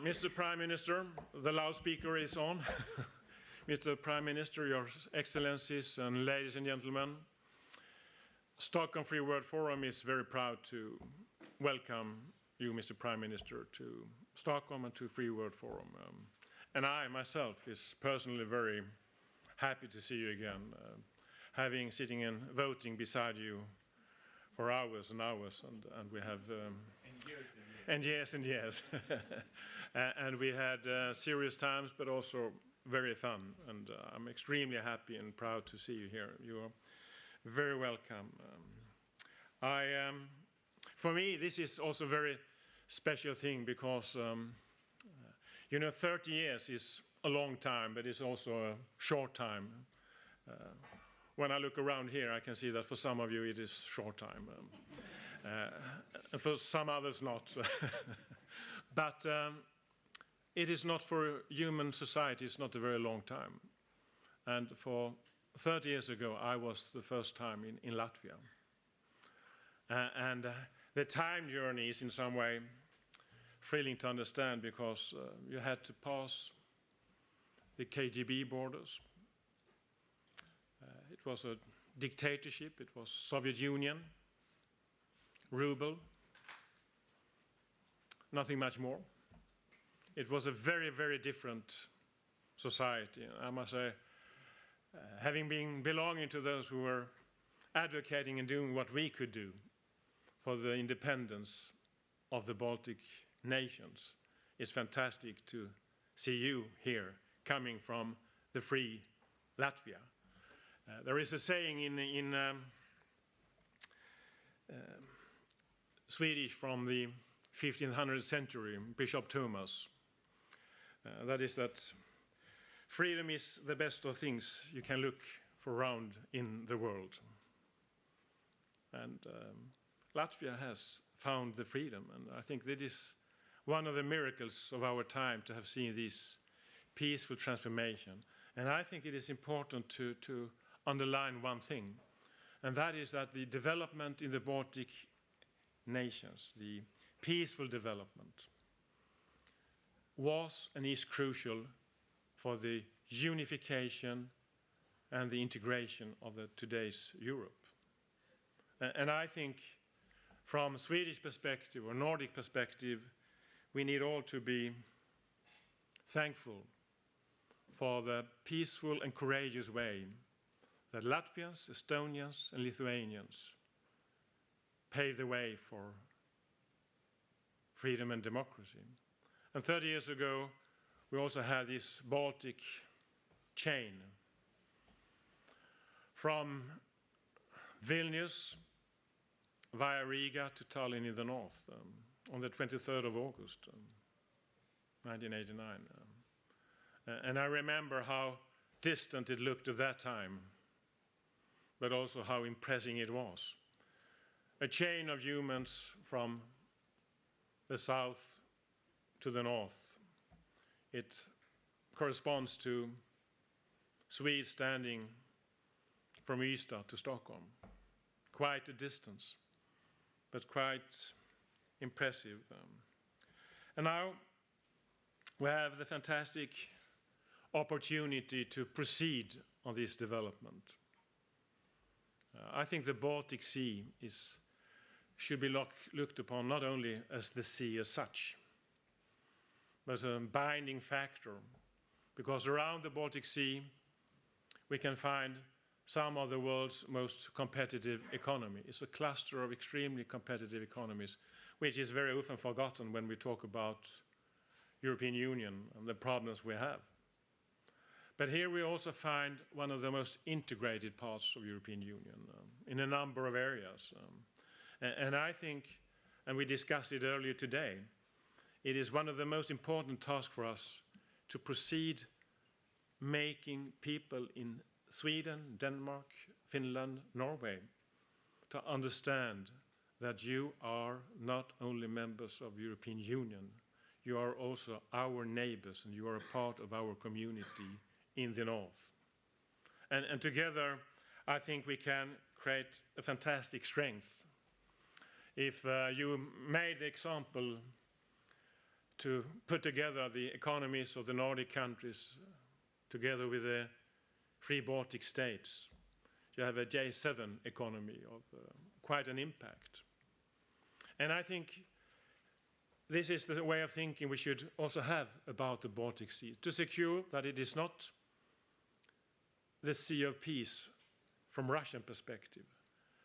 Mr. Prime Minister, the loudspeaker is on. Mr. Prime Minister, Your Excellencies and ladies and gentlemen, Stockholm Free World Forum is very proud to welcome you, Mr. Prime Minister, to Stockholm and to Free World Forum. And I myself is personally very happy to see you again, having sitting and voting beside you for hours and hours, and we have and years and years. And we had serious times, but also very fun. And I'm extremely happy and proud to see you here. You are very welcome. For me, this is also a very special thing because, 30 years is a long time, but it's also a short time. When I look around here, I can see that for some of you it is short time, and for some others not. But it is not for human society, it's not a very long time. And for 30 years ago, I was the first time in Latvia. And the time journey is in some way thrilling to understand because you had to pass the KGB borders. It was a dictatorship, it was Soviet Union, ruble, nothing much more. It was a very, very different society. I must say, having been belonging to those who were advocating and doing what we could do for the independence of the Baltic nations, it's fantastic to see you here coming from the free Latvia. There is a saying in Swedish from the 1500th century, Bishop Thomas, that is that freedom is the best of things you can look for around in the world. And Latvia has found the freedom, and I think that is one of the miracles of our time to have seen this peaceful transformation. And I think it is important to underline one thing, and that is that the development in the Baltic nations, the peaceful development, was and is crucial for the unification and the integration of today's Europe. And I think from a Swedish perspective or Nordic perspective, we need all to be thankful for the peaceful and courageous way that Latvians, Estonians, and Lithuanians paved the way for freedom and democracy. And 30 years ago, we also had this Baltic chain from Vilnius via Riga to Tallinn in the north on the 23rd of August, 1989. And I remember how distant it looked at that time, but also how impressive it was. A chain of humans from the south to the north. It corresponds to Swedes standing from Ystad to Stockholm. Quite a distance, but quite impressive. And now we have the fantastic opportunity to proceed on this development. I think the Baltic Sea should be looked upon not only as the sea as such, but a binding factor, because around the Baltic Sea we can find some of the world's most competitive economy. It's a cluster of extremely competitive economies, which is very often forgotten when we talk about European Union and the problems we have. But here we also find one of the most integrated parts of European Union in a number of areas. And I think, and we discussed it earlier today, it is one of the most important tasks for us to proceed making people in Sweden, Denmark, Finland, Norway to understand that you are not only members of the European Union, you are also our neighbors and you are a part of our community in the north. And together, I think we can create a fantastic strength. If you made the example to put together the economies of the Nordic countries together with the three Baltic states. You have a J7 economy of quite an impact. And I think this is the way of thinking we should also have about the Baltic Sea, to secure that it is not the sea of peace from Russian perspective,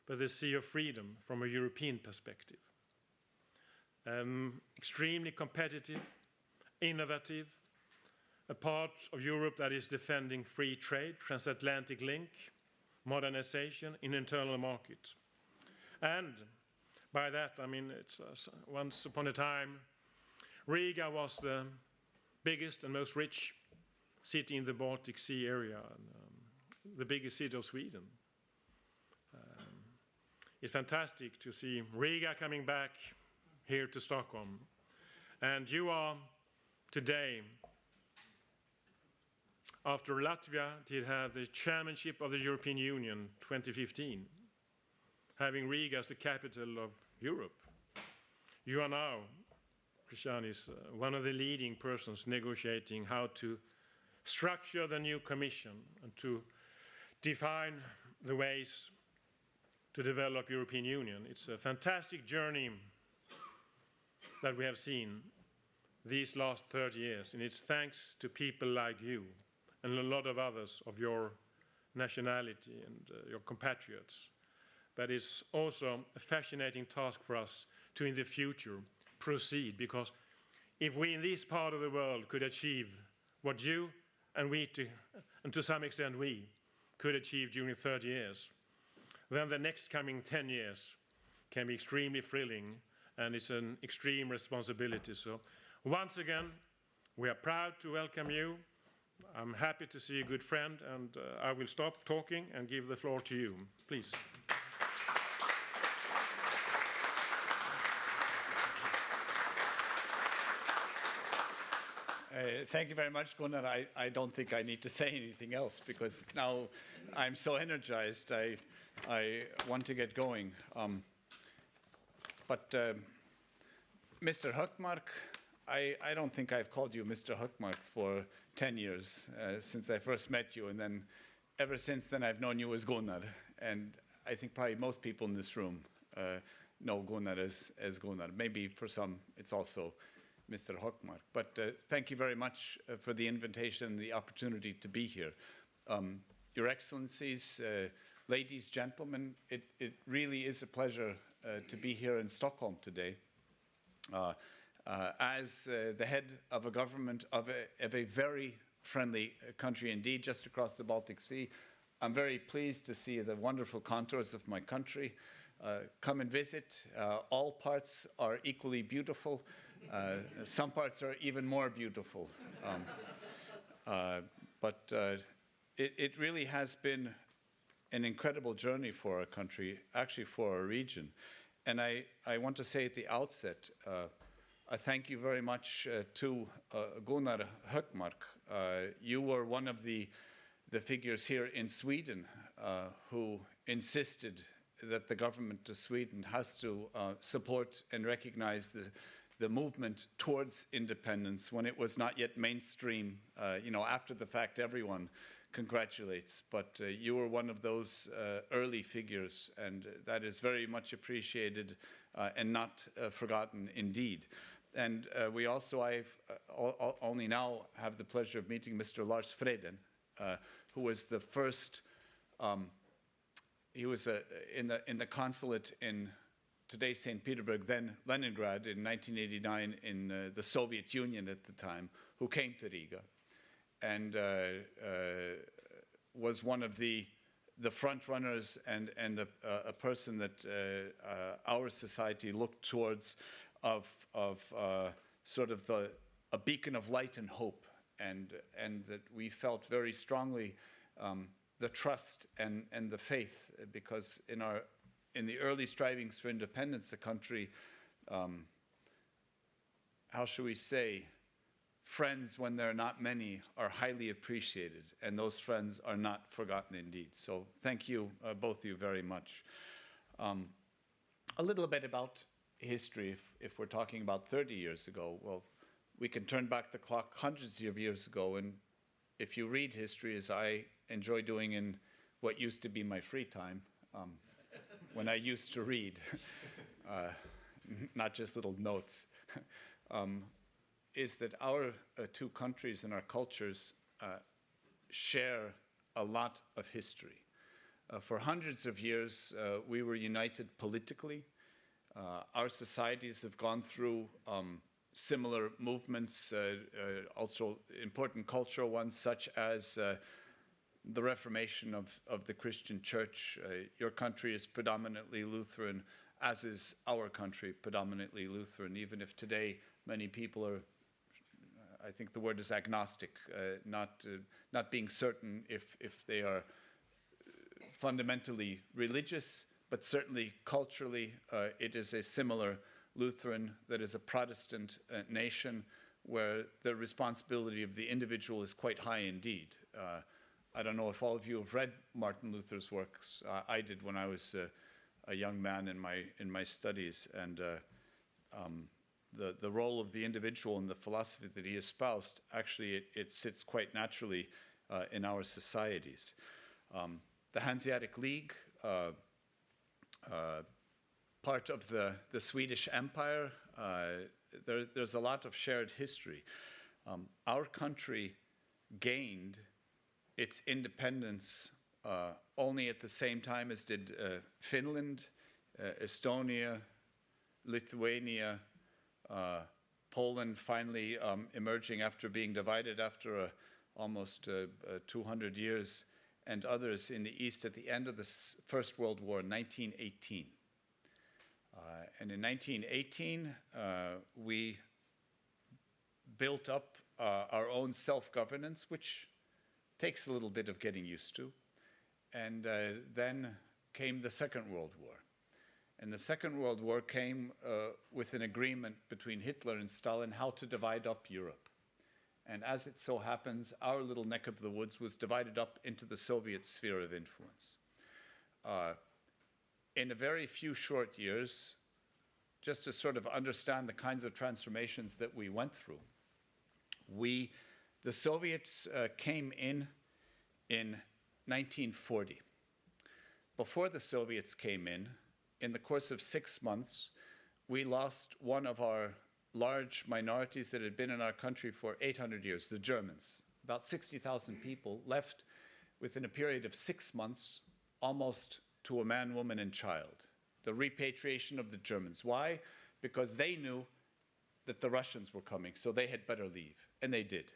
but the sea of freedom from a European perspective. Extremely competitive, innovative, a part of Europe that is defending free trade, transatlantic link, modernization in internal market. And by that, I mean, it's once upon a time, Riga was the biggest and most rich city in the Baltic Sea area, and, the biggest city of Sweden. It's fantastic to see Riga coming back here to Stockholm. And you are today, after Latvia did have the chairmanship of the European Union 2015, having Riga as the capital of Europe. You are now, Krišjānis, one of the leading persons negotiating how to structure the new Commission and to define the ways to develop European Union. It's a fantastic journey that we have seen these last 30 years, and it's thanks to people like you and a lot of others of your nationality and your compatriots. But it's also a fascinating task for us to, in the future, proceed, because if we in this part of the world could achieve what you and we, and to some extent we, could achieve during 30 years, then the next coming 10 years can be extremely thrilling, and it's an extreme responsibility. So once again, we are proud to welcome you. I'm happy to see a good friend, and I will stop talking and give the floor to you. Please. Thank you very much, Gunnar. I don't think I need to say anything else, because now I'm so energized. I want to get going. But Mr. Hökmark, I don't think I've called you Mr. Hökmark for 10 years since I first met you, and then ever since then I've known you as Gunnar. And I think probably most people in this room know Gunnar as Gunnar. Maybe for some it's also Mr. Hökmark. But thank you very much for the invitation and the opportunity to be here. Your Excellencies, ladies, gentlemen, it really is a pleasure to be here in Stockholm today. As the head of a government of a very friendly country indeed, just across the Baltic Sea, I'm very pleased to see the wonderful contours of my country. Come and visit. All parts are equally beautiful. Some parts are even more beautiful. But it really has been an incredible journey for our country, actually for our region. And I want to say at the outset, I thank you very much to Gunnar Hökmark. You were one of the figures here in Sweden who insisted that the government of Sweden has to support and recognize the movement towards independence when it was not yet mainstream. You know, after the fact, everyone congratulates, but you were one of those early figures, and that is very much appreciated and not forgotten indeed. And we also, only now have the pleasure of meeting Mr. Lars Freden, who was the first, he was in the consulate in today's St. Petersburg, then Leningrad, in 1989 in the Soviet Union at the time, who came to Riga and was one of the front runners and a person that our society looked towards of sort of a beacon of light and hope, and that we felt very strongly the trust and the faith, because in the early strivings for independence, the country, how shall we say, friends, when there are not many, are highly appreciated, and those friends are not forgotten indeed. So thank you, both of you, very much. A little bit about history, if we're talking about 30 years ago. Well, we can turn back the clock hundreds of years ago, and if you read history, as I enjoy doing in what used to be my free time, when I used to read, not just little notes, is that our two countries and our cultures share a lot of history. For hundreds of years, we were united politically. Our societies have gone through similar movements, also important cultural ones, such as the Reformation of the Christian Church. Your country is predominantly Lutheran, as is our country predominantly Lutheran, even if today many people are, I think the word is agnostic, not being certain if they are fundamentally religious, but certainly culturally it is a similar Lutheran that is a Protestant nation where the responsibility of the individual is quite high indeed. I don't know if all of you have read Martin Luther's works. I did when I was a young man in my studies, and the role of the individual and the philosophy that he espoused, actually it sits quite naturally in our societies. The Hanseatic League, part of the Swedish Empire, there's a lot of shared history. Our country gained its independence only at the same time as did Finland, Estonia, Lithuania, Poland finally emerging after being divided after almost 200 years, and others in the East at the end of the First World War, 1918. And in 1918, we built up our own self-governance, which takes a little bit of getting used to. And then came the Second World War. And the Second World War came with an agreement between Hitler and Stalin how to divide up Europe. And as it so happens, our little neck of the woods was divided up into the Soviet sphere of influence. In a very few short years, just to sort of understand the kinds of transformations that we went through, the Soviets came in 1940. Before the Soviets came in the course of 6 months, we lost one of our large minorities that had been in our country for 800 years, the Germans. About 60,000 people left within a period of 6 months, almost to a man, woman, and child. The repatriation of the Germans. Why? Because they knew that the Russians were coming, so they had better leave, and they did.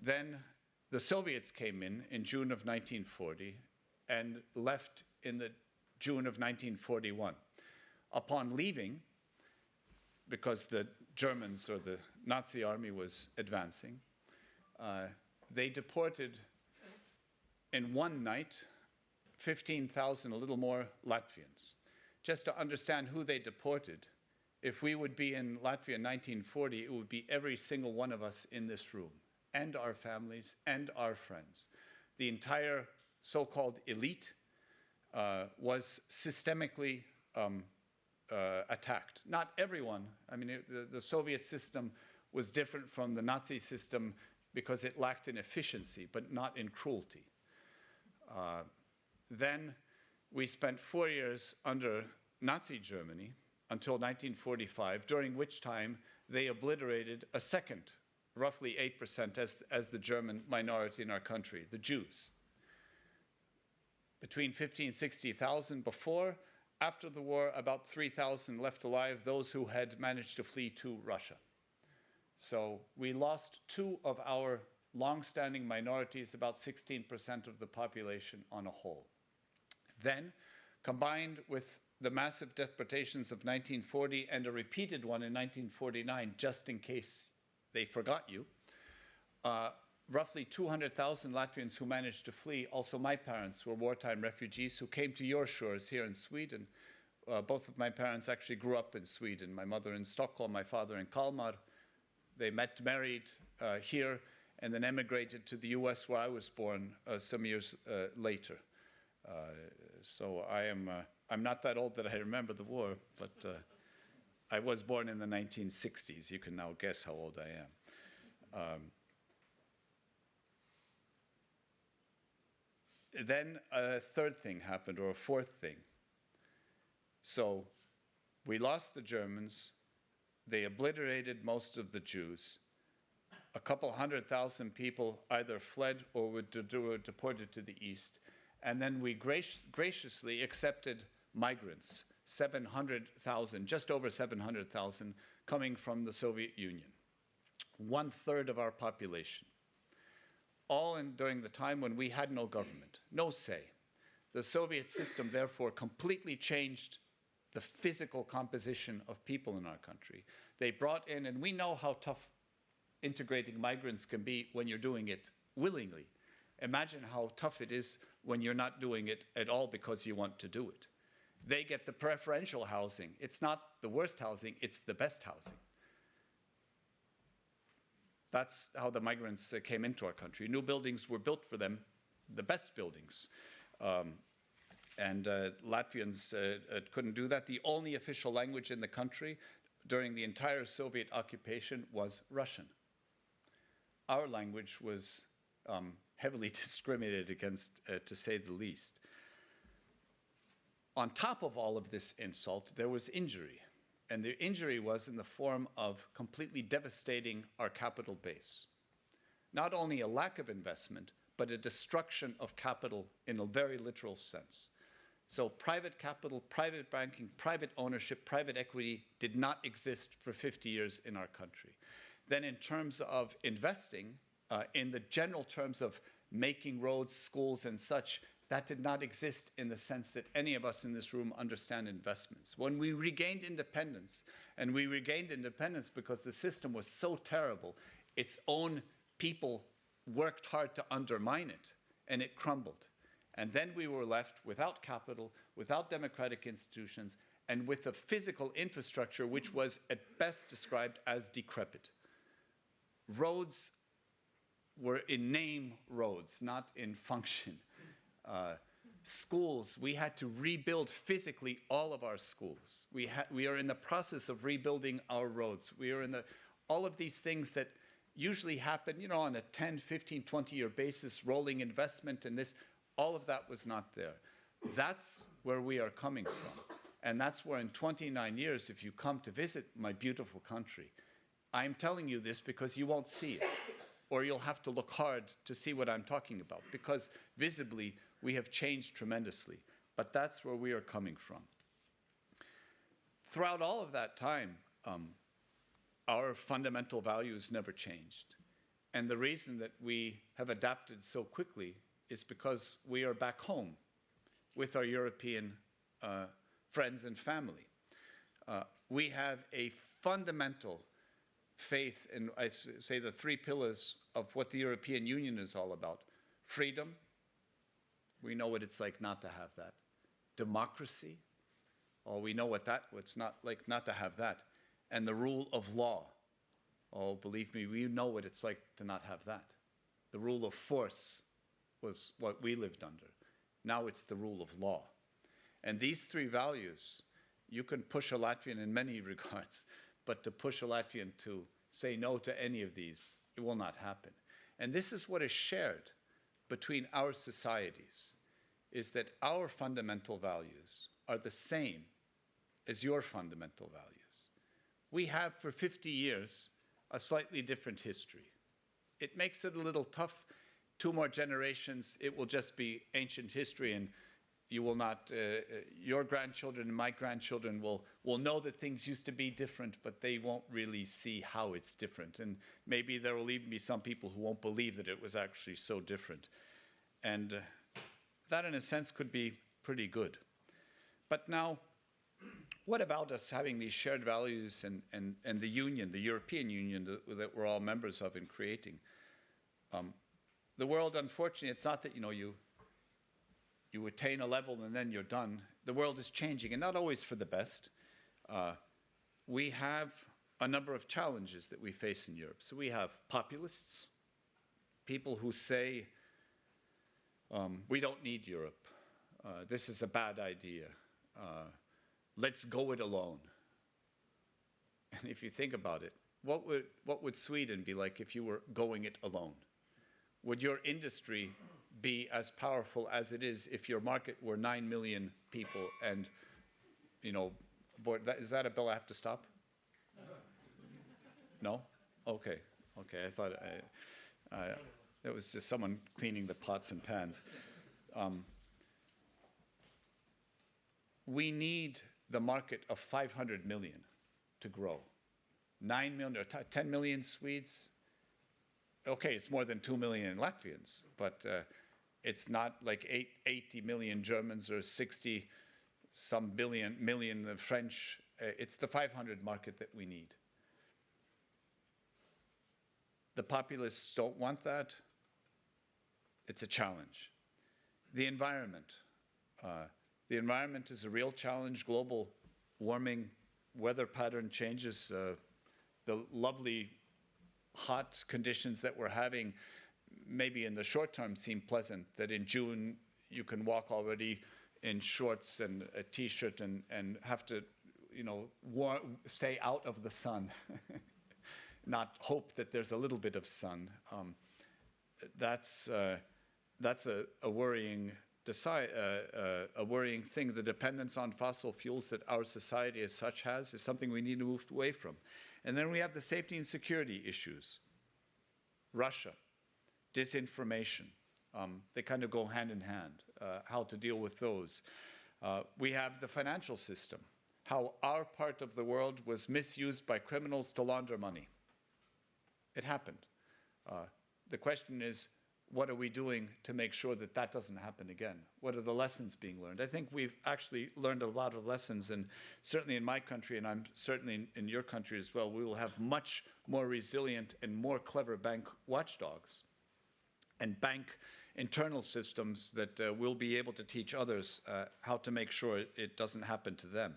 Then the Soviets came in June of 1940 and left in the June of 1941. Upon leaving, because the Germans or the Nazi army was advancing, they deported in one night 15,000, a little more, Latvians. Just to understand who they deported, if we would be in Latvia in 1940, it would be every single one of us in this room, and our families, and our friends. The entire so-called elite was systemically attacked. Not everyone. I mean, the Soviet system was different from the Nazi system because it lacked in efficiency, but not in cruelty. Then we spent 4 years under Nazi Germany until 1945, during which time they obliterated a second, roughly 8% as the German minority in our country, the Jews. Between 50 and 60,000 before. After the war, about 3,000 left alive, those who had managed to flee to Russia. So we lost two of our long-standing minorities, about 16% of the population on a whole. Then, combined with the massive deportations of 1940 and a repeated one in 1949, just in case they forgot you, roughly 200,000 Latvians who managed to flee. Also, my parents were wartime refugees who came to your shores here in Sweden. Both of my parents actually grew up in Sweden. My mother in Stockholm, my father in Kalmar. They met, married here, and then emigrated to the US, where I was born some years later. So I'm not that old that I remember the war, but I was born in the 1960s. You can now guess how old I am. Then a third thing happened, or a fourth thing. So we lost the Germans. They obliterated most of the Jews. A couple 100,000 people either fled or were deported to the east. And then we graciously accepted migrants, 700,000, just over 700,000, coming from the Soviet Union. 1/3 of our population. All during the time when we had no government, no say. The Soviet system, therefore, completely changed the physical composition of people in our country. They brought in, and we know how tough integrating migrants can be when you're doing it willingly. Imagine how tough it is when you're not doing it at all because you want to do it. They get the preferential housing. It's not the worst housing, it's the best housing. That's how the migrants came into our country. New buildings were built for them, the best buildings. And Latvians couldn't do that. The only official language in the country during the entire Soviet occupation was Russian. Our language was heavily discriminated against, to say the least. On top of all of this insult, there was injury. And the injury was in the form of completely devastating our capital base. Not only a lack of investment, but a destruction of capital in a very literal sense. So private capital, private banking, private ownership, private equity did not exist for 50 years in our country. Then in terms of investing, in the general terms of making roads, schools, and such, that did not exist in the sense that any of us in this room understand investments. When we regained independence, and we regained independence because the system was so terrible, its own people worked hard to undermine it, and it crumbled. And then we were left without capital, without democratic institutions, and with a physical infrastructure which was at best described as decrepit. Roads were in name roads, not in function. Schools, we had to rebuild physically all of our schools. We are in the process of rebuilding our roads. We are in all of these things that usually happen, on a 10, 15, 20-year basis, rolling investment and this, all of that was not there. That's where we are coming from. And that's where in 29 years, if you come to visit my beautiful country, I'm telling you this because you won't see it, or you'll have to look hard to see what I'm talking about, because visibly we have changed tremendously. But that's where we are coming from. Throughout all of that time, our fundamental values never changed. And the reason that we have adapted so quickly is because we are back home with our European friends and family. We have a fundamental faith in, I say, the three pillars of what the European Union is all about. Freedom, we know what it's like not to have that. Democracy, oh, we know what it's not like not to have that. And the rule of law, oh, believe me, we know what it's like to not have that. The rule of force was what we lived under. Now it's the rule of law. And these three values, you can push a Latvian in many regards, but to push a Latvian to say no to any of these, it will not happen. And this is what is shared between our societies, is that our fundamental values are the same as your fundamental values. We have for 50 years a slightly different history. It makes it a little tough. 2 more generations, it will just be ancient history, and you will not, your grandchildren and my grandchildren will know that things used to be different, but they won't really see how it's different. And maybe there will even be some people who won't believe that it was actually so different. And that, in a sense, could be pretty good. But now, what about us having these shared values and the union, the European Union that we're all members of in creating? The world, unfortunately, it's not that, you attain a level and then you're done. The world is changing, and not always for the best. We have a number of challenges that we face in Europe. So we have populists, people who say, we don't need Europe. This is a bad idea. Let's go it alone. And if you think about it, what would Sweden be like if you were going it alone? Would your industry be as powerful as it is if your market were 9 million people and, you know, is that a bill I have to stop? No? Okay, okay, I thought it was just someone cleaning the pots and pans. We need the market of 500 million to grow. 9 million or 10 million Swedes. Okay, it's more than 2 million Latvians, but it's not like 80 million Germans or 60 some million French. It's the 500 market that we need. The populists don't want that. It's a challenge. The environment. The environment is a real challenge. Global warming, weather pattern changes. The lovely hot conditions that we're having maybe in the short term seem pleasant, that in June you can walk already in shorts and a t-shirt and have to, you know, stay out of the sun, not hope that there's a little bit of sun. That's a worrying thing. The dependence on fossil fuels that our society as such has is something we need to move away from. And then we have the safety and security issues. Russia, disinformation, they kind of go hand in hand, how to deal with those. We have the financial system, how our part of the world was misused by criminals to launder money. It happened. The question is, what are we doing to make sure that that doesn't happen again? What are the lessons being learned? I think we've actually learned a lot of lessons, and certainly in my country, and I'm certainly in your country as well, we will have much more resilient and more clever bank watchdogs and bank internal systems that will be able to teach others how to make sure it doesn't happen to them.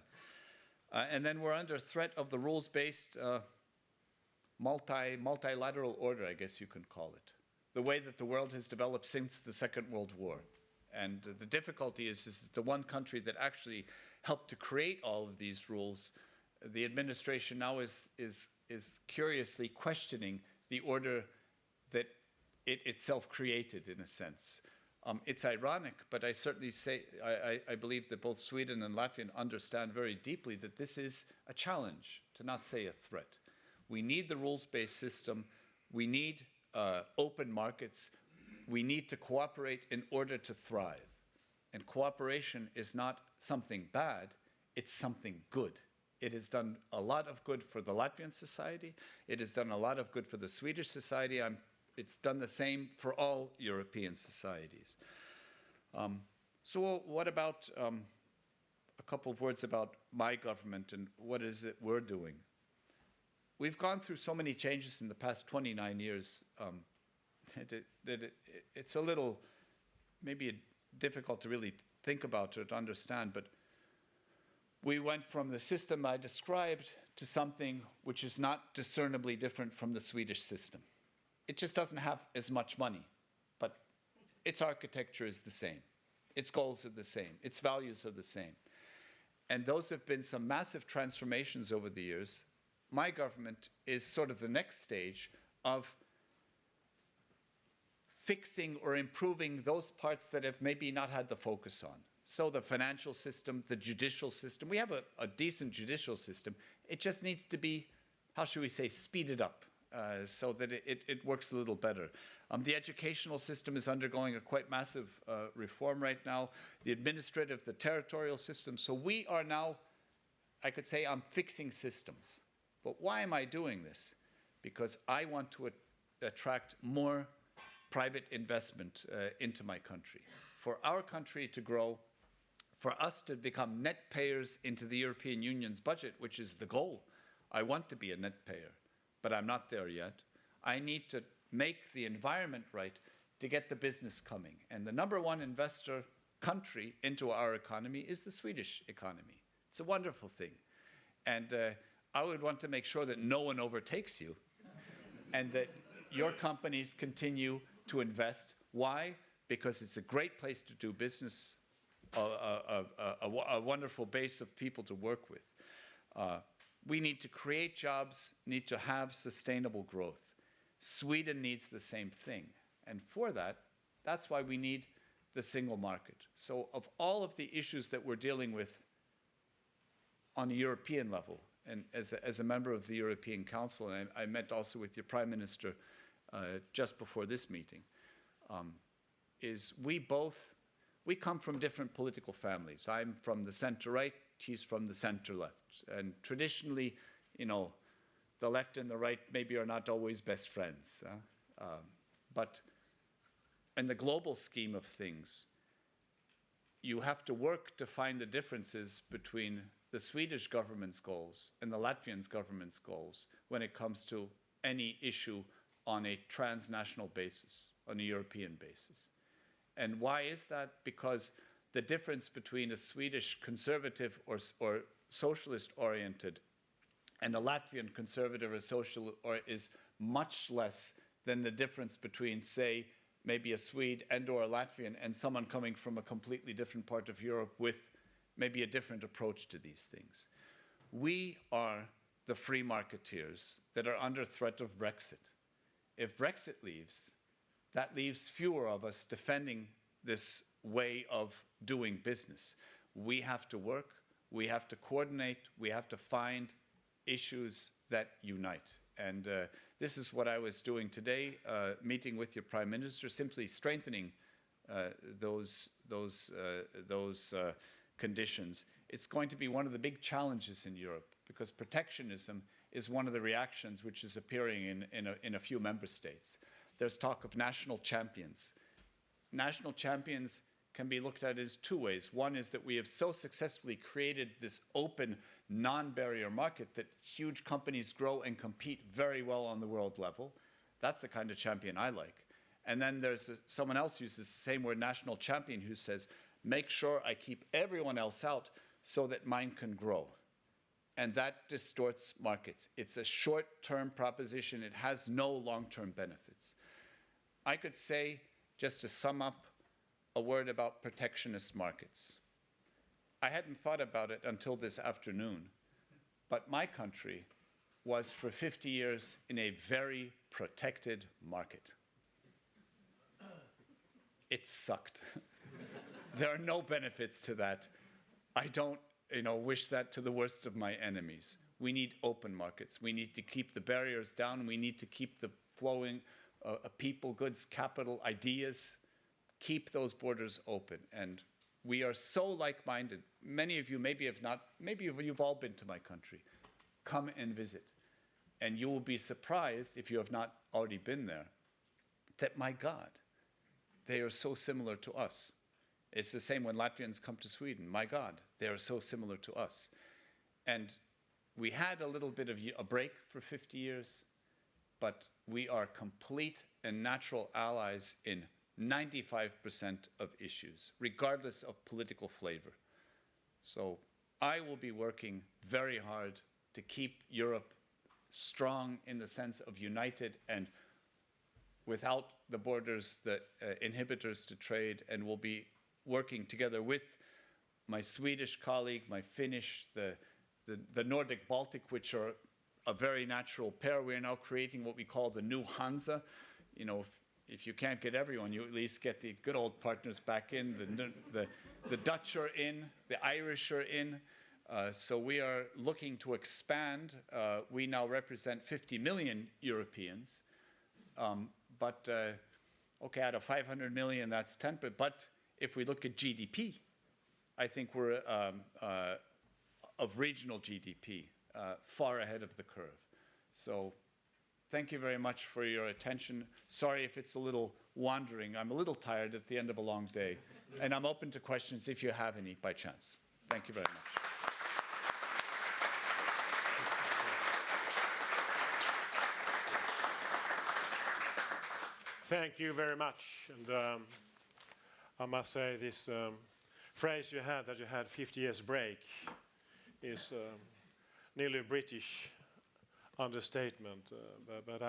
And then we're under threat of the rules-based multilateral order, I guess you can call it. The way that the world has developed since the Second World War. And the difficulty is that the one country that actually helped to create all of these rules, the administration now is curiously questioning the order that it itself created, in a sense. It's ironic, but I certainly say, I believe that both Sweden and Latvia understand very deeply that this is a challenge, to not say a threat. We need the rules-based system. We need open markets. We need to cooperate in order to thrive. And cooperation is not something bad, it's something good. It has done a lot of good for the Latvian society. It has done a lot of good for the Swedish society. It's done the same for all European societies. So what about a couple of words about my government and what is it we're doing? We've gone through so many changes in the past 29 years that it's a little maybe difficult to really think about or to understand, but we went from the system I described to something which is not discernibly different from the Swedish system. It just doesn't have as much money, but its architecture is the same. Its goals are the same. Its values are the same. And those have been some massive transformations over the years. My government is sort of the next stage of fixing or improving those parts that have maybe not had the focus on. So the financial system, the judicial system, we have a decent judicial system. It just needs to be, how should we say, speeded up so that it works a little better. The educational system is undergoing a quite massive reform right now. The administrative, the territorial system. So we are now, I could say, I'm fixing systems. But why am I doing this? Because I want to attract more private investment into my country. For our country to grow, for us to become net payers into the European Union's budget, which is the goal. I want to be a net payer, but I'm not there yet. I need to make the environment right to get the business coming. And the number one investor country into our economy is the Swedish economy. It's a wonderful thing. And I would want to make sure that no one overtakes you and that your companies continue to invest. Why? Because it's a great place to do business, a wonderful base of people to work with. We need to create jobs, need to have sustainable growth. Sweden needs the same thing. And for that, that's why we need the single market. So of all of the issues that we're dealing with on a European level, and as a member of the European Council, and I met also with your Prime Minister just before this meeting, is we come from different political families. I'm from the center-right, he's from the center-left. And traditionally, you know, the left and the right maybe are not always best friends. But in the global scheme of things, you have to work to find the differences between the Swedish government's goals and the Latvian government's goals when it comes to any issue on a transnational basis, on a European basis. And why is that? Because the difference between a Swedish conservative or socialist-oriented and a Latvian conservative or social is much less than the difference between, say, maybe a Swede and or a Latvian and someone coming from a completely different part of Europe with maybe a different approach to these things. We are the free marketeers that are under threat of Brexit. If Brexit leaves, that leaves fewer of us defending this way of doing business. We have to work, we have to coordinate, we have to find issues that unite. And this is what I was doing today, meeting with your Prime Minister, simply strengthening those conditions. It's going to be one of the big challenges in Europe because protectionism is one of the reactions which is appearing in a few member states. There's talk of national champions. National champions can be looked at as two ways. One is that we have so successfully created this open, non-barrier market that huge companies grow and compete very well on the world level. That's the kind of champion I like. And then there's someone else who uses the same word, national champion, who says, make sure I keep everyone else out so that mine can grow. And that distorts markets. It's a short-term proposition. It has no long-term benefits. I could say, just to sum up, a word about protectionist markets. I hadn't thought about it until this afternoon, but my country was for 50 years in a very protected market. It sucked. There are no benefits to that. I don't wish that to the worst of my enemies. We need open markets. We need to keep the barriers down. We need to keep the flowing people, goods, capital, ideas. Keep those borders open. And we are so like-minded. Many of you maybe have not, maybe you've all been to my country. Come and visit. And you will be surprised, if you have not already been there, that, my God, they are so similar to us. It's the same when Latvians come to Sweden. My God, they are so similar to us. And we had a little bit of a break for 50 years, but we are complete and natural allies in 95% of issues, regardless of political flavor. So I will be working very hard to keep Europe strong in the sense of united and without the borders, the inhibitors to trade, and will be working together with my Swedish colleague, my Finnish, the Nordic Baltic, which are a very natural pair. We're now creating what we call the new Hansa. You know, if you can't get everyone, you at least get the good old partners back in. The Dutch are in, the Irish are in. So we are looking to expand. We now represent 50 million Europeans. Okay, out of 500 million, that's 10%. But if we look at GDP, I think we're of regional GDP, far ahead of the curve. So thank you very much for your attention. Sorry if it's a little wandering. I'm a little tired at the end of a long day. And I'm open to questions if you have any by chance. Thank you very much. Thank you very much. And I must say this phrase you had, that you had 50 years break, is nearly a British understatement. But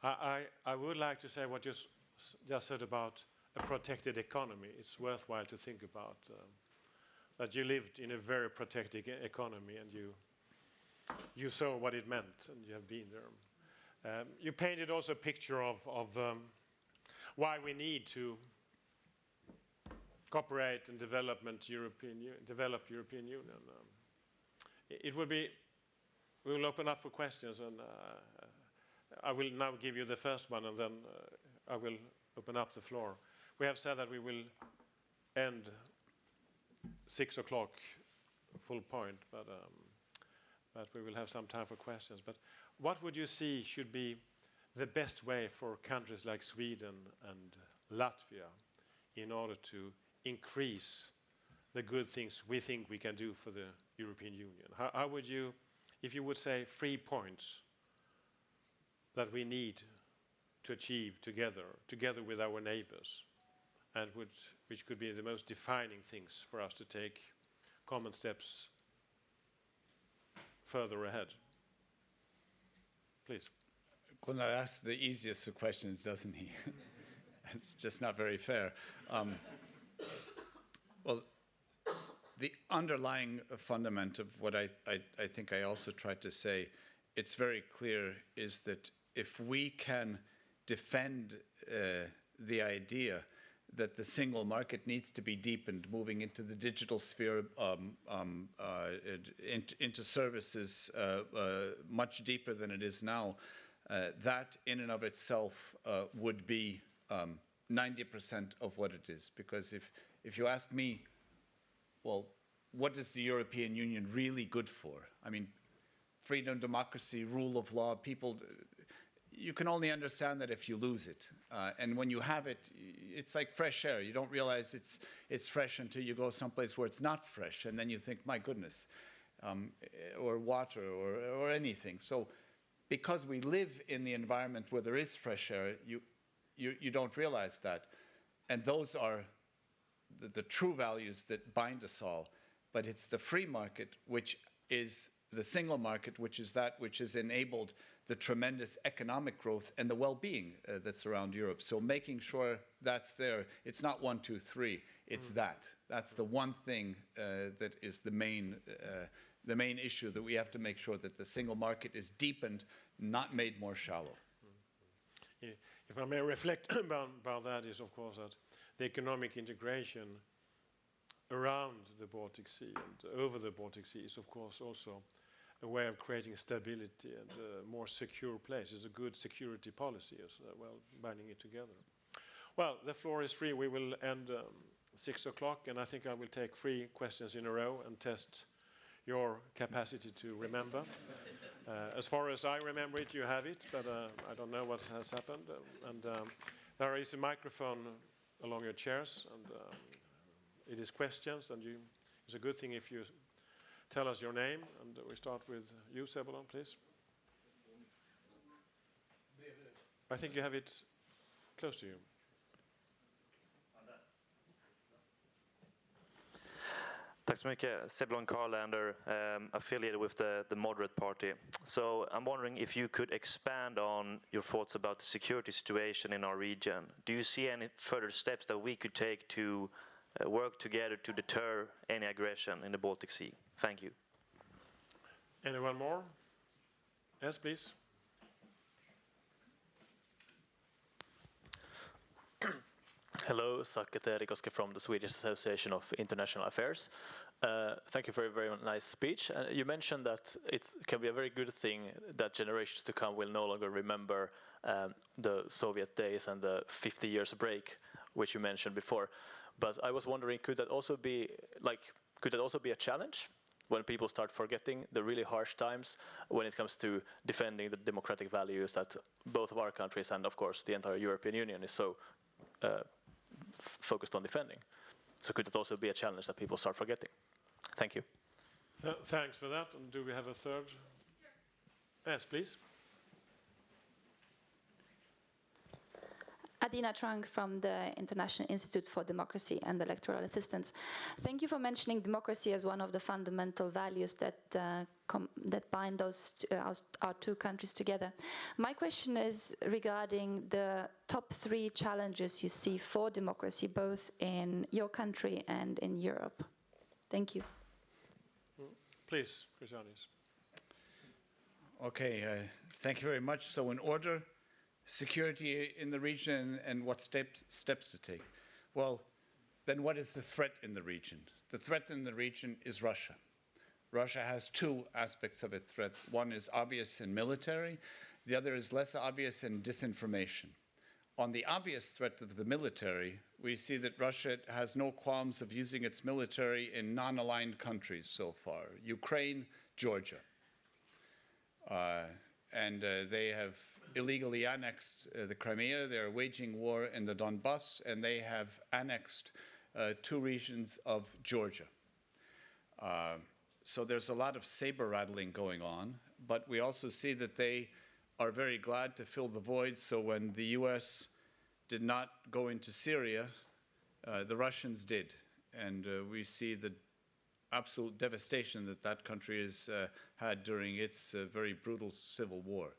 I would like to say what you just said about a protected economy. It's worthwhile to think about that you lived in a very protected economy, and you saw what it meant and you have been there. You painted also a picture of why we need to cooperate and develop European Union. It will be, we will open up for questions, and I will now give you the first one, and then I will open up the floor. We have said that we will end 6 o'clock, full point, but we will have some time for questions. But what would you see should be the best way for countries like Sweden and Latvia in order to increase the good things we think we can do for the European Union? How would you, if you would say 3 points that we need to achieve together with our neighbors, and which could be the most defining things for us to take common steps further ahead? Please. Gunnar asks the easiest of questions, doesn't he? It's just not very fair. Well, the underlying fundament of what I think I also tried to say, it's very clear, is that if we can defend the idea that the single market needs to be deepened, moving into the digital sphere, into services much deeper than it is now, that in and of itself would be 90% of what it is. Because if you ask me, well, what is the European Union really good for? I mean, freedom, democracy, rule of law, people, you can only understand that if you lose it. And when you have it, it's like fresh air. You don't realize it's fresh until you go someplace where it's not fresh, and then you think, my goodness, or water or anything. So because we live in the environment where there is fresh air, you don't realize that. And those are the true values that bind us all. But it's the free market, which is the single market, which is that which has enabled the tremendous economic growth and the well-being that's around Europe. So making sure that's there, it's not 1, 2, 3, it's that. That's the one thing that is the main issue, that we have to make sure that the single market is deepened, not made more shallow. If I may reflect about that, is of course that the economic integration around the Baltic Sea and over the Baltic Sea is of course also a way of creating stability and a more secure place. It's a good security policy as well, binding it together. Well, the floor is free. We will end 6 o'clock, and I think I will take 3 questions in a row and test your capacity to remember. As far as I remember it, you have it, but I don't know what has happened. There is a microphone along your chairs, and it is questions, and it's a good thing if you tell us your name, and we start with you, Sebulon, please. I think you have it close to you. Tack så mycket. Sebulon Carlander, affiliated with the Moderate Party. So I'm wondering if you could expand on your thoughts about the security situation in our region. Do you see any further steps that we could take to work together to deter any aggression in the Baltic Sea? Thank you. Anyone more? Yes, please. Hello, Sakete Rikoski from the Swedish Association of International Affairs. Thank you for a very nice speech. You mentioned that it can be a very good thing that generations to come will no longer remember the Soviet days and the 50 years break, which you mentioned before. But I was wondering, could that also be a challenge when people start forgetting the really harsh times when it comes to defending the democratic values that both of our countries and, of course, the entire European Union is so focused on defending? So could it also be a challenge that people start forgetting? Thank you. Thanks for that. And do we have a third? Yes, please. Adina Trang from the International Institute for Democracy and Electoral Assistance. Thank you for mentioning democracy as one of the fundamental values that bind our 2 countries together. My question is regarding the top 3 challenges you see for democracy, both in your country and in Europe. Thank you. Please, Krišjānis. Okay, thank you very much. So in order, security in the region and what steps to take. Well, then what is the threat in the region? The threat in the region is Russia. Russia has two aspects of its threat. One is obvious and military. The other is less obvious and disinformation. On the obvious threat of the military, we see that Russia has no qualms of using its military in non-aligned countries so far. Ukraine, Georgia. They have illegally annexed the Crimea. They're waging war in the Donbass, and they have annexed 2 regions of Georgia. So there's a lot of saber rattling going on, but we also see that they are very glad to fill the void. So when the US did not go into Syria, the Russians did. And we see the absolute devastation that that country has had during its very brutal civil war.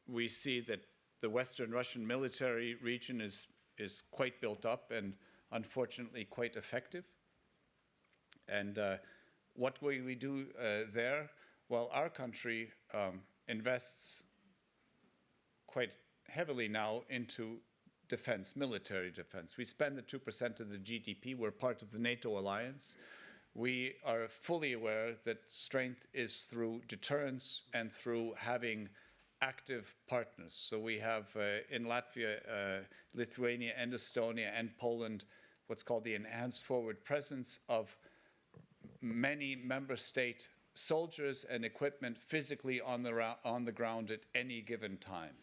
We see that the Western Russian military region is quite built up and unfortunately quite effective. And what will we do there? Well, our country invests quite heavily now into defense, military defense. We spend the 2% of the GDP. We're part of the NATO alliance. We are fully aware that strength is through deterrence and through having active partners. So we have in Latvia, Lithuania, and Estonia, and Poland, what's called the enhanced forward presence of many member state soldiers and equipment physically on the ground at any given time,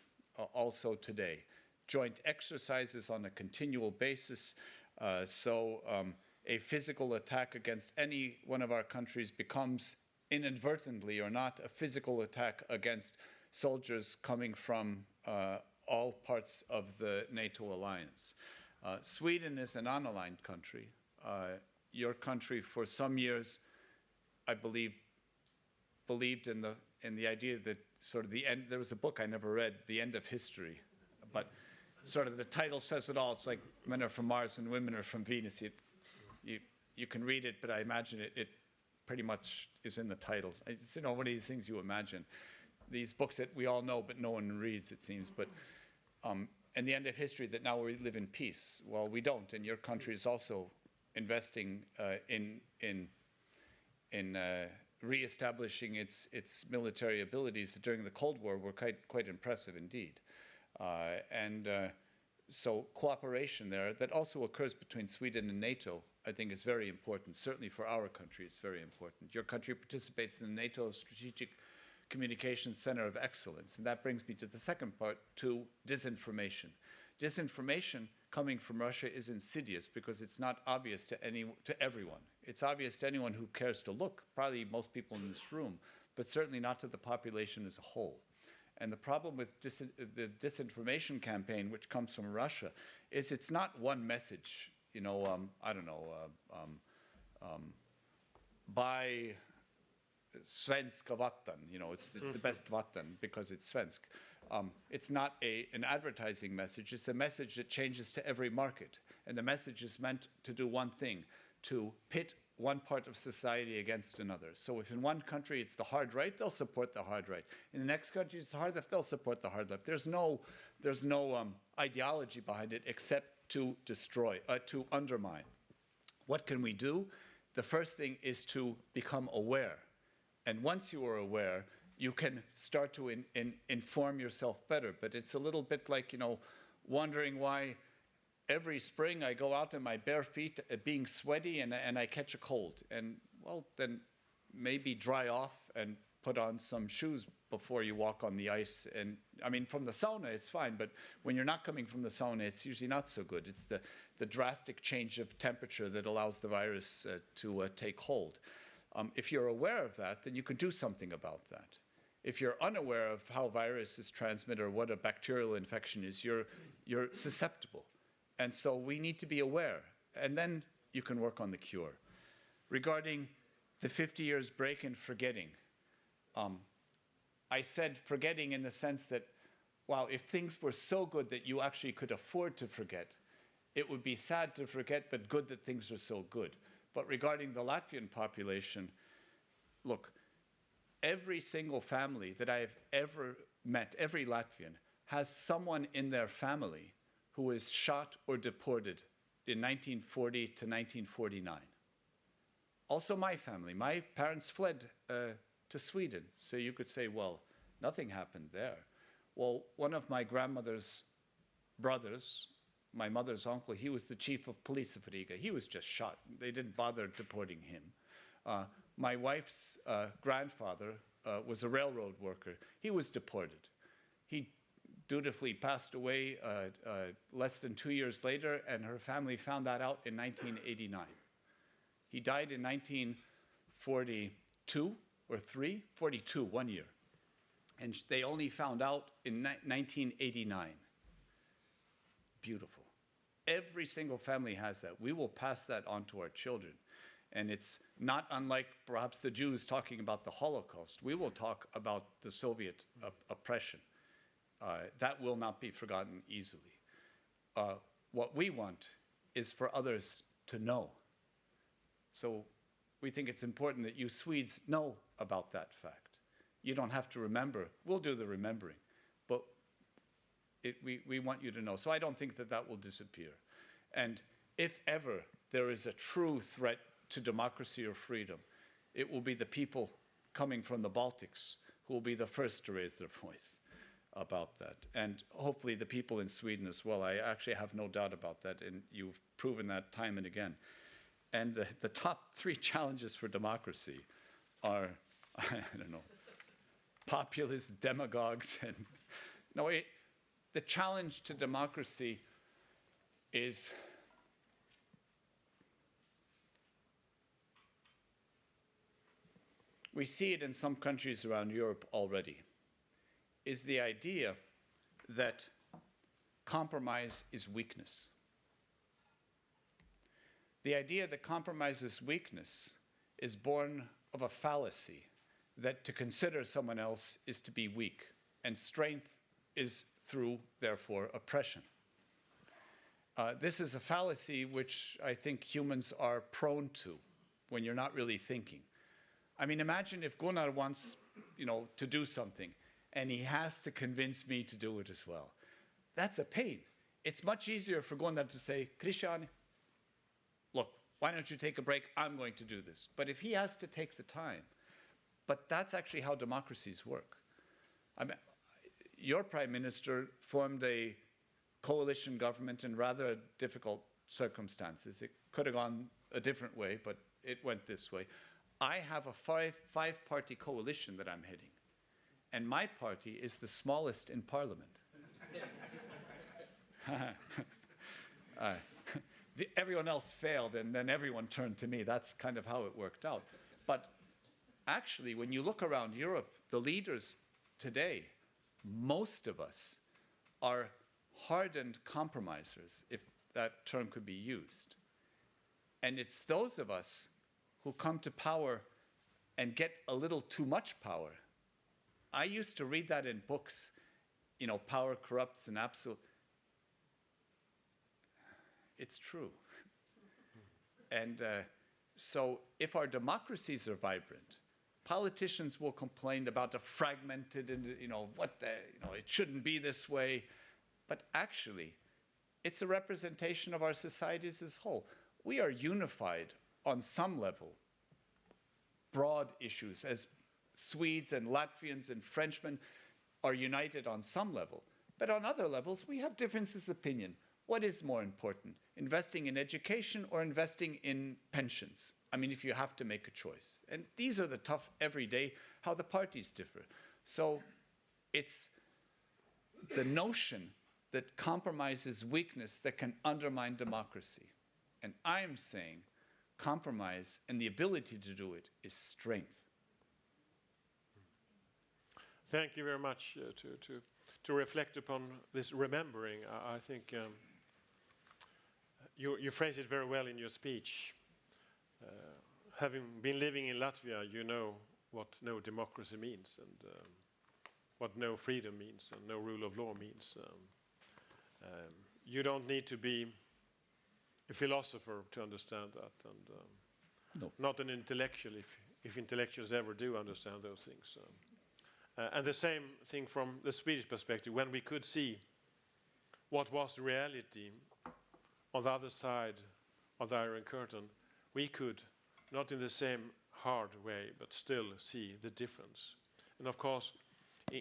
also today. Joint exercises on a continual basis, so a physical attack against any one of our countries becomes inadvertently or not a physical attack against soldiers coming from all parts of the NATO alliance. Sweden is a non-aligned country. Your country for some years, I believe, believed in the idea that sort of the end, there was a book I never read, The End of History, but sort of the title says it all. It's like men are from Mars and women are from Venus. You can read it, but I imagine it pretty much is in the title. It's, you know, one of these things you imagine. These books that we all know, but no one reads, it seems. But and the end of history, that now we live in peace. Well, we don't, and your country is also investing in reestablishing its military abilities during the Cold War were quite impressive indeed. So cooperation there that also occurs between Sweden and NATO, I think, is very important. Certainly for our country, it's very important. Your country participates in the NATO Strategic Communications Center of Excellence. And that brings me to the second part, to disinformation. Disinformation coming from Russia is insidious because it's not obvious to everyone. It's obvious to anyone who cares to look, probably most people in this room, but certainly not to the population as a whole. And the problem with the disinformation campaign, which comes from Russia, is it's not one message. You know, I don't know, buy svenska vatten. You know, it's the best vatten because it's svensk. It's not an advertising message. It's a message that changes to every market. And the message is meant to do one thing, to pit one part of society against another. So if in one country it's the hard right, they'll support the hard right. In the next country it's the hard left, they'll support the hard left. There's no ideology behind it except to destroy, to undermine. What can we do? The first thing is to become aware. And once you are aware, you can start to inform yourself better. But it's a little bit like, you know, wondering why every spring I go out in my bare feet being sweaty and I catch a cold. And, well, then maybe dry off and put on some shoes before you walk on the ice. And, I mean, from the sauna, it's fine. But when you're not coming from the sauna, it's usually not so good. It's the drastic change of temperature that allows the virus to take hold. If you're aware of that, then you can do something about that. If you're unaware of how virus is transmitted or what a bacterial infection is, you're susceptible. And so we need to be aware, and then you can work on the cure. Regarding the 50 years break in forgetting, I said forgetting in the sense that, wow, if things were so good that you actually could afford to forget, it would be sad to forget, but good that things are so good. But regarding the Latvian population, look, every single family that I've ever met, every Latvian, has someone in their family who was shot or deported in 1940 to 1949. Also my family. My parents fled to Sweden. So you could say, well, nothing happened there. Well, one of my grandmother's brothers, my mother's uncle, he was the chief of police of Riga. He was just shot. They didn't bother deporting him. My wife's grandfather was a railroad worker. He was deported. He dutifully passed away less than 2 years later, and her family found that out in 1989. He died in 1942 or 42, 1 year. And they only found out in 1989. Beautiful. Every single family has that. We will pass that on to our children. And it's not unlike perhaps the Jews talking about the Holocaust. We will talk about the Soviet oppression. That will not be forgotten easily. What we want is for others to know. So we think it's important that you Swedes know about that fact. You don't have to remember. We'll do the remembering. But we want you to know. So I don't think that that will disappear. And if ever there is a true threat to democracy or freedom, it will be the people coming from the Baltics who will be the first to raise their voice about that. And hopefully the people in Sweden as well. I actually have no doubt about that, and you've proven that time and again. And the top 3 challenges for democracy are, I don't know, populist demagogues. And no, the challenge to democracy is we see it in some countries around Europe already, is the idea that compromise is weakness. The idea that compromise is weakness is born of a fallacy that to consider someone else is to be weak, and strength is through, therefore, oppression. This is a fallacy which I think humans are prone to when you're not really thinking. I mean, imagine if Gunnar wants, to do something, and he has to convince me to do it as well. That's a pain. It's much easier for Gunnar to say, Krišjāni, look, why don't you take a break? I'm going to do this. But if he has to take the time, but that's actually how democracies work. I mean, your prime minister formed a coalition government in rather difficult circumstances. It could have gone a different way, but it went this way. I have a five-party coalition that I'm heading, and my party is the smallest in parliament. Everyone else failed, and then everyone turned to me. That's kind of how it worked out. But actually, when you look around Europe, the leaders today, most of us are hardened compromisers, if that term could be used. And it's those of us who come to power and get a little too much power. I used to read that in books, power corrupts and absolute. It's true. And so if our democracies are vibrant, politicians will complain about the fragmented and, it shouldn't be this way. But actually, it's a representation of our societies as a whole. We are unified on some level, broad issues, as Swedes and Latvians and Frenchmen are united on some level. But on other levels, we have differences of opinion. What is more important, investing in education or investing in pensions? I mean, if you have to make a choice. And these are the tough everyday, how the parties differ. So it's the notion that compromise is weakness that can undermine democracy. And I'm saying compromise and the ability to do it is strength. Thank you very much to reflect upon this remembering. I think you phrased it very well in your speech. Having been living in Latvia, you know what no democracy means and what no freedom means and no rule of law means. You don't need to be a philosopher to understand that, and No. not an intellectual if intellectuals ever do understand those things. And the same thing from the Swedish perspective, when we could see what was the reality on the other side of the Iron Curtain, we could, not in the same hard way, but still see the difference. And of course,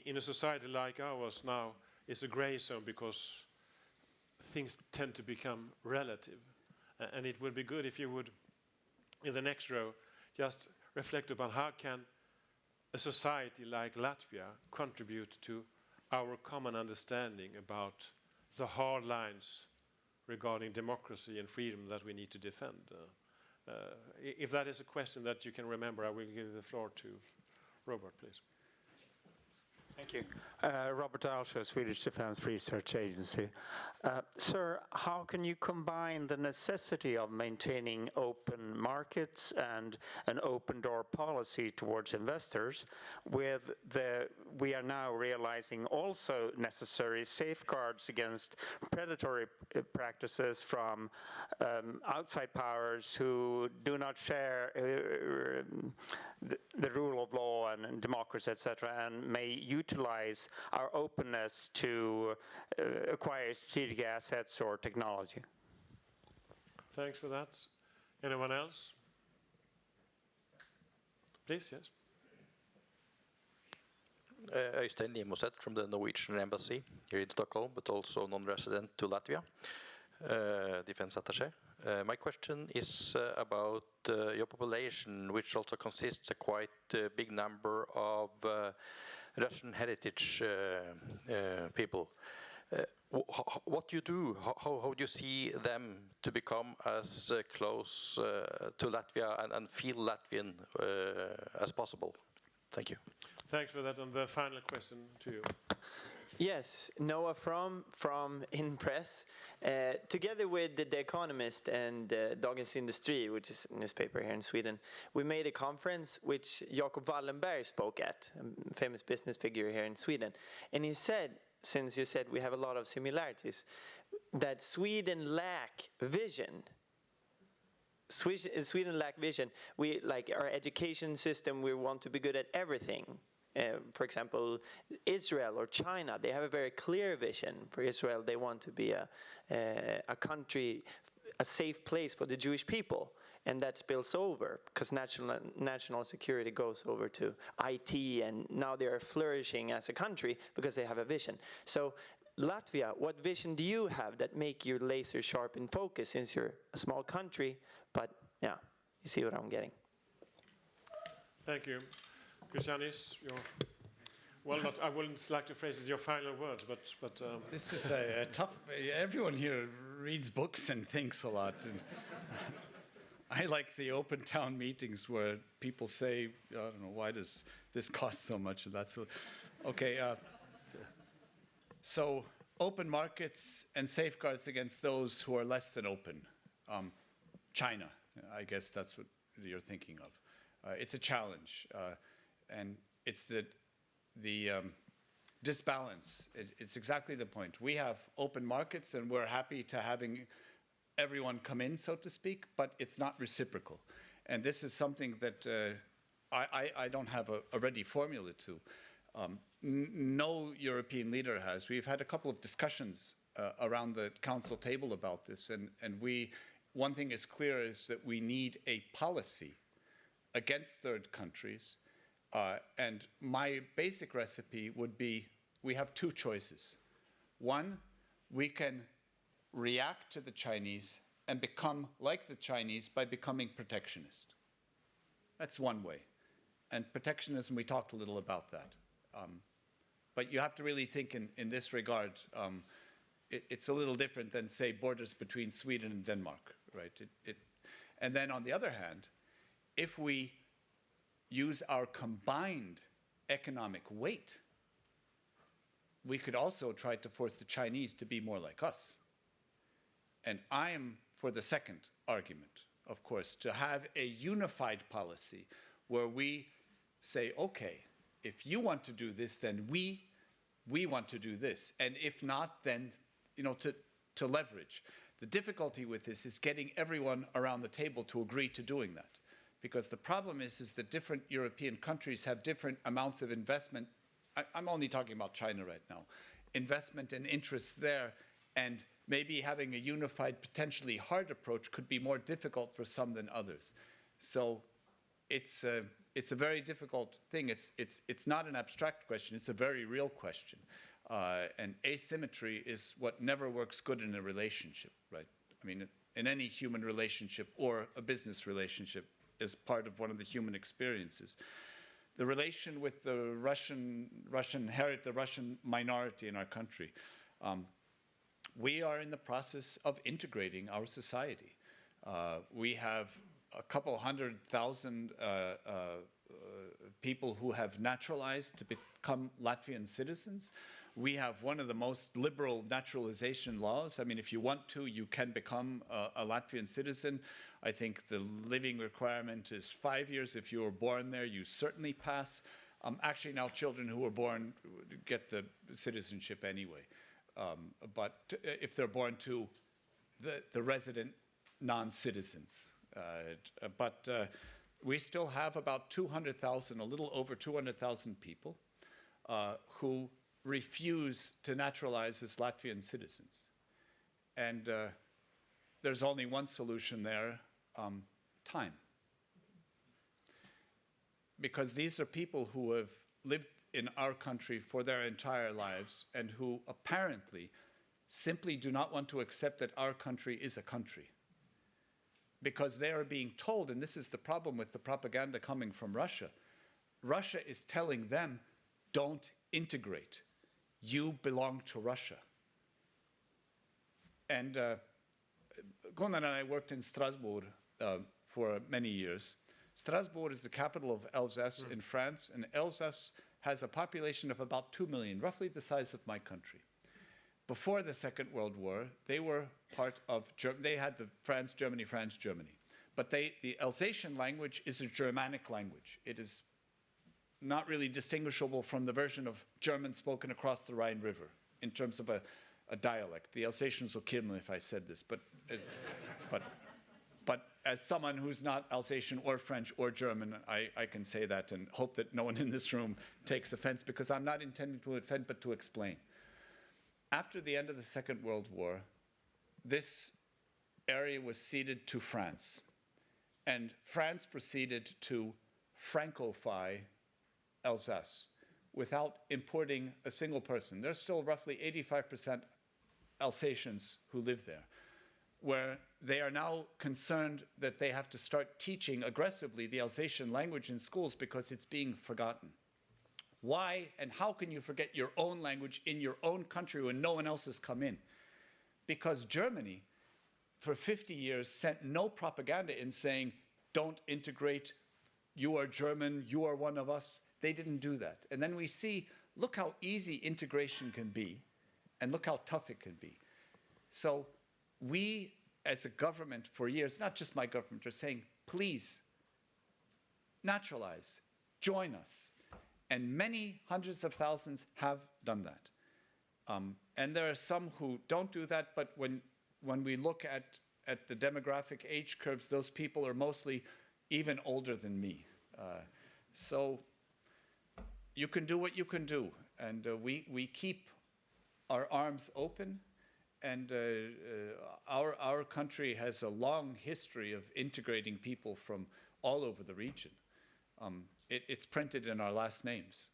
in a society like ours now, it's a gray zone because things tend to become relative. And it would be good if you would, in the next row, just reflect upon how can a society like Latvia contribute to our common understanding about the hard lines regarding democracy and freedom that we need to defend. If that is a question that you can remember, I will give the floor to Robert, please. Thank you. Robert Alscher, Swedish Defence Research Agency. Sir, how can you combine the necessity of maintaining open markets and an open door policy towards investors with we are now realizing also necessary safeguards against predatory practices from outside powers who do not share the rule of law and democracy, etc., and may utilize our openness to acquire strategic assets or technology? Thanks for that. Anyone else? Please, yes. Øystein Limoseth from the Norwegian Embassy here in Stockholm, but also non-resident to Latvia, defense attaché. My question is about your population, which also consists a quite big number of Russian heritage people. What do you do? How do you see them to become as close to Latvia and feel Latvian as possible? Thank you. Thanks for that. And the final question to you. Yes, Noah from In Press, together with The Economist and Dagens Industri, which is a newspaper here in Sweden, we made a conference which Jacob Wallenberg spoke at, a famous business figure here in Sweden. And he said, since you said we have a lot of similarities, that Sweden lack vision. Sweden lack vision. We, like our education system, we want to be good at everything. For example, Israel or China, they have a very clear vision. For Israel, they want to be a country, a safe place for the Jewish people. And that spills over because national security goes over to IT, and now they are flourishing as a country because they have a vision. So Latvia, what vision do you have that make you laser sharp in focus, since you're a small country? But yeah, you see what I'm getting. Thank you. Krišjānis, I wouldn't like to phrase it your final words, but this is a tough. Everyone here reads books and thinks a lot. And I like the open town meetings where people say, I don't know, why does this cost so much? And that's okay. So open markets and safeguards against those who are less than open. China, I guess that's what you're thinking of. It's a challenge. And it's the disbalance. It's exactly the point. We have open markets, and we're happy to having everyone come in, so to speak, but it's not reciprocal. And this is something that I don't have a ready formula to. No European leader has. We've had a couple of discussions around the council table about this, and one thing is clear is that we need a policy against third countries. And my basic recipe would be, we have two choices. One, we can react to the Chinese and become like the Chinese by becoming protectionist. That's one way. And protectionism, we talked a little about that. But you have to really think in this regard, it's a little different than, say, borders between Sweden and Denmark, right? And then on the other hand, if we use our combined economic weight, we could also try to force the Chinese to be more like us. And I am for the second argument, of course, to have a unified policy where we say, okay, if you want to do this, then we want to do this. And if not, then, to leverage. The difficulty with this is getting everyone around the table to agree to doing that. Because the problem is that different European countries have different amounts of investment. I'm only talking about China right now. Investment and interests there, and maybe having a unified, potentially hard approach could be more difficult for some than others. So it's a very difficult thing. It's not an abstract question, it's a very real question. And asymmetry is what never works good in a relationship, right? I mean, in any human relationship or a business relationship is part of one of the human experiences. The relation with the Russian minority in our country. We are in the process of integrating our society. We have a couple 100,000 people who have naturalized to become Latvian citizens. We have one of the most liberal naturalization laws. I mean, if you want to, you can become a Latvian citizen. I think the living requirement is 5 years. If you were born there, you certainly pass. Actually, now children who were born get the citizenship anyway. But if they're born to the resident non-citizens. But we still have about 200,000, a little over 200,000 people who refuse to naturalize as Latvian citizens. And there's only one solution there, time. Because these are people who have lived in our country for their entire lives and who apparently simply do not want to accept that our country is a country. Because they are being told, and this is the problem with the propaganda coming from Russia, Russia is telling them, don't integrate. You belong to Russia. And Gunnar and I worked in Strasbourg for many years. Strasbourg is the capital of Alsace in France, and Alsace has a population of about 2 million, roughly the size of my country. Before the Second World War, they were part of Germany. They had the France-Germany. But the Alsatian language is a Germanic language. It is not really distinguishable from the version of German spoken across the Rhine River in terms of a dialect. The Alsatians will kill me if I said this, but as someone who's not Alsatian or French or German, I can say that and hope that no one in this room takes offense, because I'm not intending to offend, but to explain. After the end of the Second World War, this area was ceded to France, and France proceeded to Francofy Alsace without importing a single person. There's still roughly 85% Alsatians who live there, where they are now concerned that they have to start teaching aggressively the Alsatian language in schools because it's being forgotten. Why and how can you forget your own language in your own country when no one else has come in? Because Germany, for 50 years, sent no propaganda in saying, don't integrate, you are German, you are one of us. They didn't do that. And then we see, look how easy integration can be, and look how tough it can be. So we, as a government for years, not just my government, are saying, please, naturalize, join us. And many hundreds of thousands have done that. And there are some who don't do that, but when we look at the demographic age curves, those people are mostly even older than me. So you can do what you can do. And we keep our arms open. And our country has a long history of integrating people from all over the region. It's printed in our last names.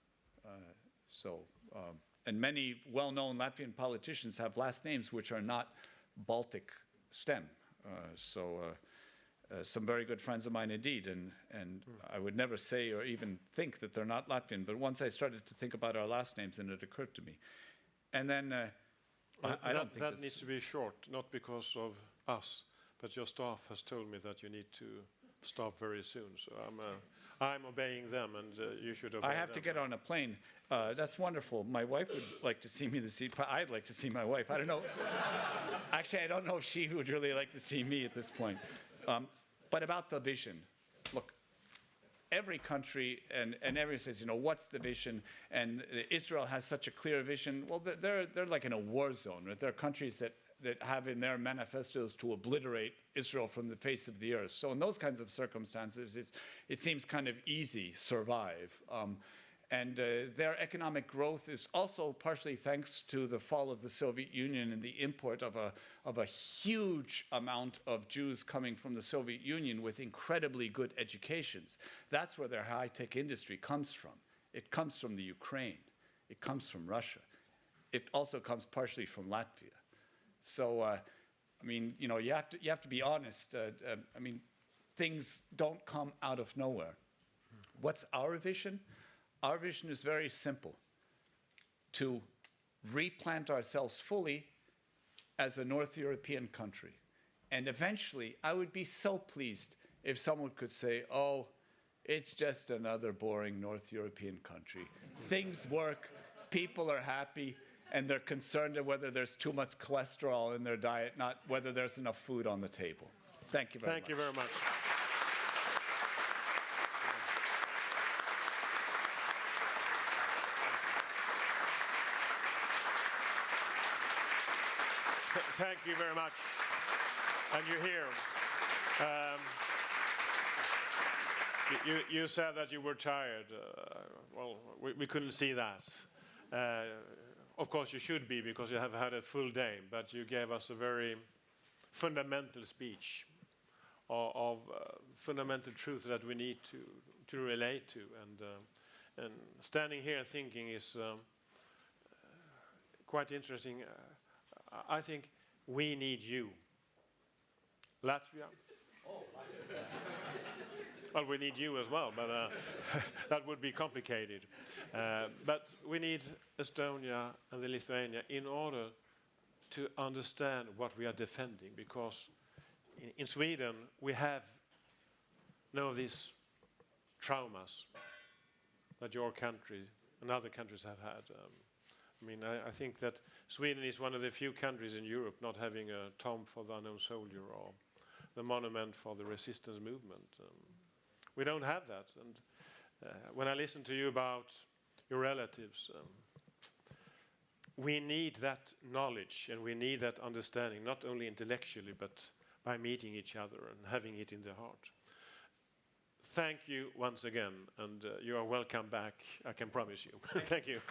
And many well-known Latvian politicians have last names which are not Baltic stem. Some very good friends of mine indeed, and I would never say or even think that they're not Latvian, but once I started to think about our last names, and it occurred to me. And then I don't think that needs to be short, not because of us, but your staff has told me that you need to stop very soon. So I'm obeying them, and you should obey them. I have to get on a plane. That's wonderful. My wife would like to see me this evening. I'd like to see my wife. I don't know. Actually, I don't know if she would really like to see me at this point. But about the vision, look, every country and everyone says, you know, what's the vision? And Israel has such a clear vision. Well, they're like in a war zone, right? There are countries that have in their manifestos to obliterate Israel from the face of the earth. So in those kinds of circumstances, it seems kind of easy, survive. And their economic growth is also partially thanks to the fall of the Soviet Union and the import of a huge amount of Jews coming from the Soviet Union with incredibly good educations. That's where their high-tech industry comes from. It comes from the Ukraine. It comes from Russia. It also comes partially from Latvia. So, I mean, you know, you have to be honest. I mean, things don't come out of nowhere. What's our vision? Our vision is very simple: to replant ourselves fully as a North European country. And eventually, I would be so pleased if someone could say, oh, it's just another boring North European country. Things work, people are happy, and they're concerned whether there's too much cholesterol in their diet, not whether there's enough food on the table. Thank you very much. Thank you very much. Thank you very much. And you're here. You said that you were tired. Well, we couldn't see that. Of course, you should be, because you have had a full day, but you gave us a very fundamental speech of fundamental truths that we need to relate to. And standing here and thinking is quite interesting. I think we need you. Latvia. Well, we need you as well, but that would be complicated. But we need Estonia and the Lithuania in order to understand what we are defending, because in Sweden we have none of these traumas that your country and other countries have had. I mean, I think that Sweden is one of the few countries in Europe not having a tomb for the unknown soldier or the monument for the resistance movement. We don't have that. And when I listen to you about your relatives, we need that knowledge and we need that understanding, not only intellectually, but by meeting each other and having it in the heart. Thank you once again, and you are welcome back, I can promise you. Thank you.